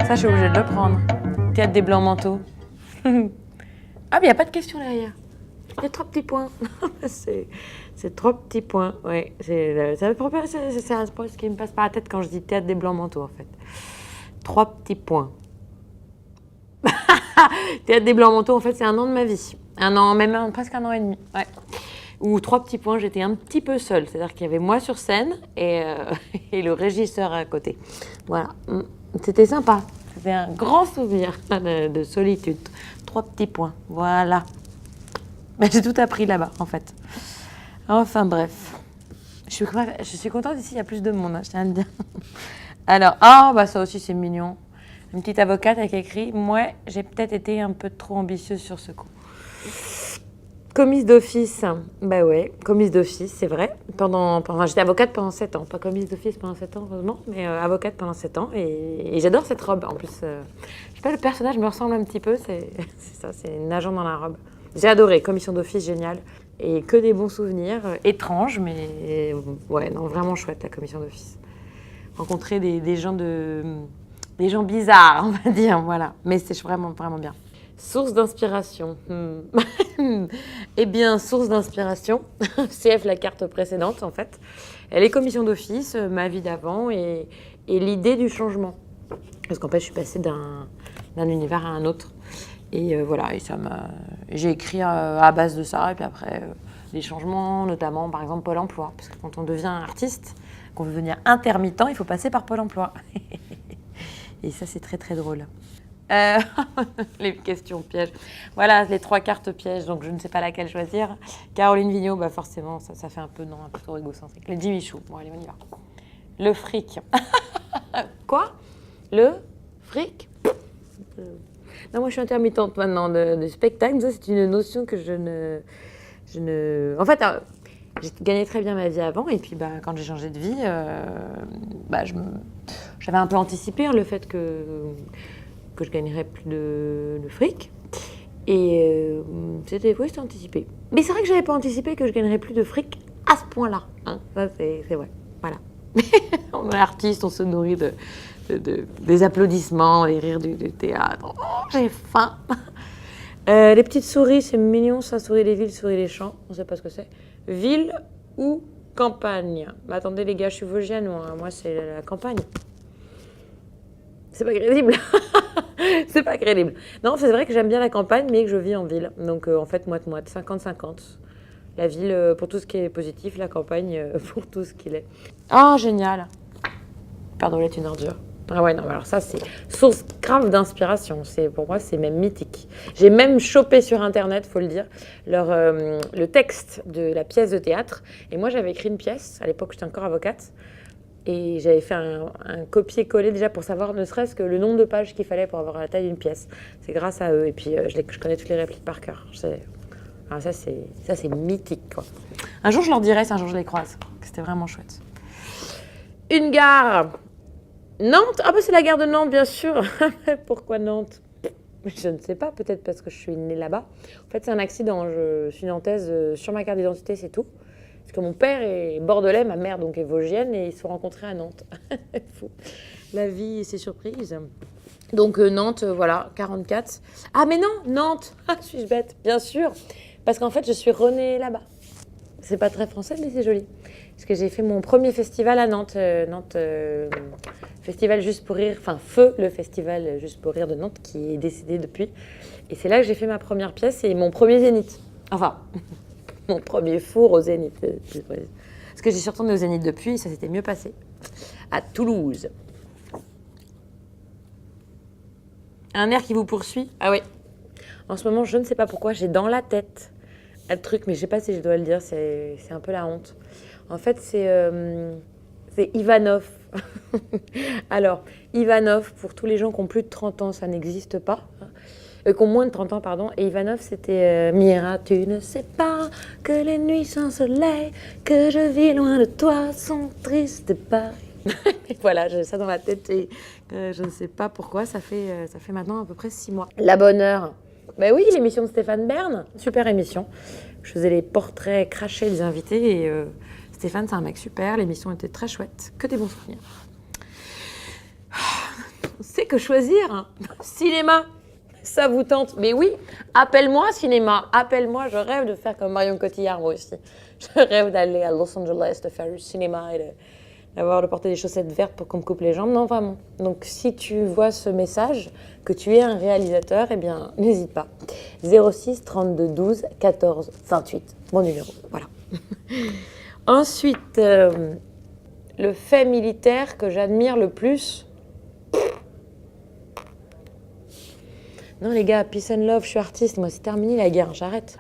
Ça, je suis obligée de le prendre. Théâtre des Blancs Manteaux. Ah, mais il n'y a pas de question derrière. Il y a 3 petits points. c'est 3 petits points. Ouais, c'est un peu ce qui me passe par la tête quand je dis Théâtre des Blancs Manteaux, en fait. 3 petits points. Théâtre des Blancs Manteaux, en fait, c'est un an de ma vie. Un an, même presque un an et demi. Ouais. Où 3 petits points, j'étais un petit peu seule. C'est-à-dire qu'il y avait moi sur scène et le régisseur à côté. Voilà. C'était sympa. C'était un grand souvenir de solitude. 3 petits points. Voilà. Mais j'ai tout appris là-bas, en fait. Enfin, bref. Je suis contente ici, il y a plus de monde, hein, je tiens à le dire. Alors, bah ça aussi, c'est mignon. Une petite avocate avec écrit « Moi, j'ai peut-être été un peu trop ambitieuse sur ce coup ». Commise d'office, bah ouais, commise d'office, c'est vrai. J'étais avocate pendant 7 ans, pas commise d'office pendant 7 ans, heureusement, mais avocate pendant 7 ans. Et j'adore cette robe. En plus, je sais pas, le personnage me ressemble un petit peu, c'est ça, c'est une agent dans la robe. J'ai adoré, commission d'office, génial. Et que des bons souvenirs, étranges, mais ouais, non, vraiment chouette, la commission d'office. Rencontrer des gens bizarres, on va dire, voilà. Mais c'est vraiment, vraiment bien. Source d'inspiration. Eh bien, source d'inspiration, CF, la carte précédente, en fait. Les commissions d'office, ma vie d'avant et l'idée du changement. Parce qu'en fait, je suis passée d'un univers à un autre. Et voilà, et j'ai écrit à base de ça. Et puis après, les changements, notamment, par exemple, Pôle emploi. Parce que quand on devient artiste, qu'on veut devenir intermittent, il faut passer par Pôle emploi. Et ça, c'est très, très drôle. Les questions pièges. Voilà, les 3 cartes pièges, donc je ne sais pas laquelle choisir. Caroline Vigneault, bah forcément, ça fait un peu trop égocentrique. Le Jimmy Chou. Bon, allez, on y va. Le fric. Quoi? Le fric? Non, moi, je suis intermittente maintenant de spectacle. Ça, c'est une notion que je ne... En fait, j'ai gagné très bien ma vie avant. Et puis, quand j'ai changé de vie, j'avais un peu anticipé le fait que je gagnerais plus de fric. Et c'était anticipé. Mais c'est vrai que je n'avais pas anticipé que je gagnerais plus de fric à ce point-là. Hein. Ça, c'est vrai. Voilà. On est artiste, on se nourrit des applaudissements, des rires du théâtre. Oh, j'ai faim. Les petites souris, c'est mignon, ça. Souris des villes, souris des champs. On ne sait pas ce que c'est. Ville ou campagne? Mais attendez, les gars, je suis vosgienne, moi c'est la campagne. C'est pas crédible. C'est pas crédible. Non, c'est vrai que j'aime bien la campagne, mais que je vis en ville. Donc, en fait, moite-moite, 50-50. La ville pour tout ce qui est positif, la campagne pour tout ce qu'il est. Oh, génial. Pardon, est une ordure. Ah ouais, non, alors ça, c'est source grave d'inspiration. Pour moi, c'est même mythique. J'ai même chopé sur Internet, faut le dire, le texte de la pièce de théâtre. Et moi, j'avais écrit une pièce. À l'époque, j'étais encore avocate. Et j'avais fait un copier-coller déjà pour savoir ne serait-ce que le nombre de pages qu'il fallait pour avoir la taille d'une pièce. C'est grâce à eux. Et puis, je connais toutes les répliques par cœur. Alors ça, c'est mythique, quoi. Un jour, je leur dirai, si un jour je les croise. C'était vraiment chouette. Une gare. Nantes. Ah, bah c'est la gare de Nantes, bien sûr. Pourquoi Nantes? Je ne sais pas. Peut-être parce que je suis née là-bas. En fait, c'est un accident. Je suis nantaise sur ma carte d'identité, c'est tout. Parce que mon père est bordelais, ma mère donc est vosgienne et ils se sont rencontrés à Nantes. Fou. La vie et ses surprises. Donc Nantes, voilà, 44. Ah mais non, Nantes. Ah, suis-je bête? Bien sûr. Parce qu'en fait, je suis renée là-bas. C'est pas très français, mais c'est joli. Parce que j'ai fait mon premier festival à Nantes. Festival Juste pour Rire. Enfin, Feu, le festival Juste pour Rire de Nantes, qui est décédé depuis. Et c'est là que j'ai fait ma première pièce et mon premier zénith. Enfin... Mon premier four au Zénith. Parce que j'ai surtout retourné au Zénith depuis, et ça s'était mieux passé. À Toulouse. Un air qui vous poursuit? Ah oui. En ce moment, je ne sais pas pourquoi, j'ai dans la tête un truc, mais je ne sais pas si je dois le dire, c'est un peu la honte. En fait, c'est Ivanov. Alors, Ivanov, pour tous les gens qui ont plus de 30 ans, ça n'existe pas. Qui ont moins de 30 ans, pardon. Et Ivanov, c'était Mira, tu ne sais pas que les nuits sans soleil, que je vis loin de toi, sont tristes et pareilles. Voilà, j'ai ça dans la tête et je ne sais pas pourquoi, ça fait maintenant à peu près 6 mois. La bonne heure. Ben oui, l'émission de Stéphane Bern, super émission. Je faisais les portraits crachés des invités et Stéphane, c'est un mec super, l'émission était très chouette, que des bons souvenirs. C'est que choisir, hein. Cinéma, ça vous tente? Mais oui, appelle-moi cinéma, appelle-moi, je rêve de faire comme Marion Cotillard moi aussi. Je rêve d'aller à Los Angeles, de faire du cinéma et d'avoir de porter des chaussettes vertes pour qu'on me coupe les jambes, non vraiment. Donc si tu vois ce message, que tu es un réalisateur, eh bien n'hésite pas. 06 32 12 14 28, mon numéro, voilà. Ensuite, le fait militaire que j'admire le plus. Non les gars, peace and love, je suis artiste, moi c'est terminé la guerre, j'arrête.